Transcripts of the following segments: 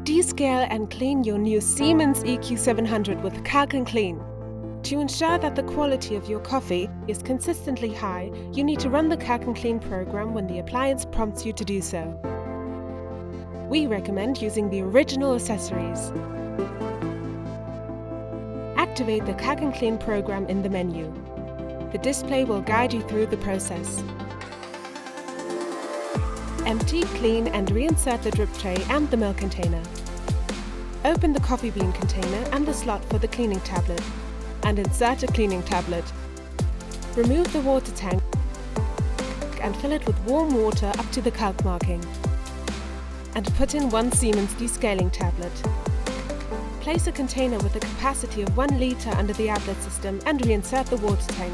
Descale and clean your new Siemens EQ700 with Calc'n Clean. To ensure that the quality of your coffee is consistently high, you need to run the Calc'n Clean program when the appliance prompts you to do so. We recommend using the original accessories. Activate the Calc'n Clean program in the menu. The display will guide you through the process. Empty, clean and reinsert the drip tray and the milk container. Open the coffee bean container and the slot for the cleaning tablet and insert a cleaning tablet. Remove the water tank and fill it with warm water up to the calc marking. And put in one Siemens descaling tablet. Place a container with a capacity of 1 litre under the outlet system and reinsert the water tank.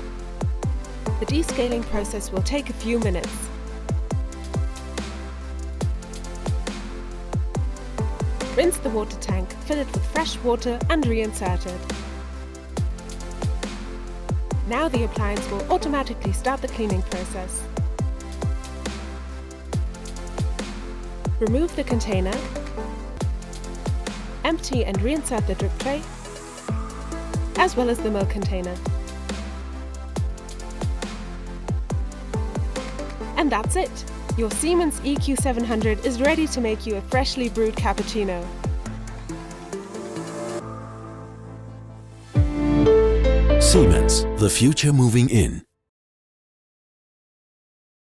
The descaling process will take a few minutes. Rinse the water tank, fill it with fresh water and reinsert it. Now the appliance will automatically start the cleaning process. Remove the container, empty and reinsert the drip tray, as well as the milk container. And that's it! Your Siemens EQ700 is ready to make you a freshly brewed cappuccino. Siemens, the future moving in.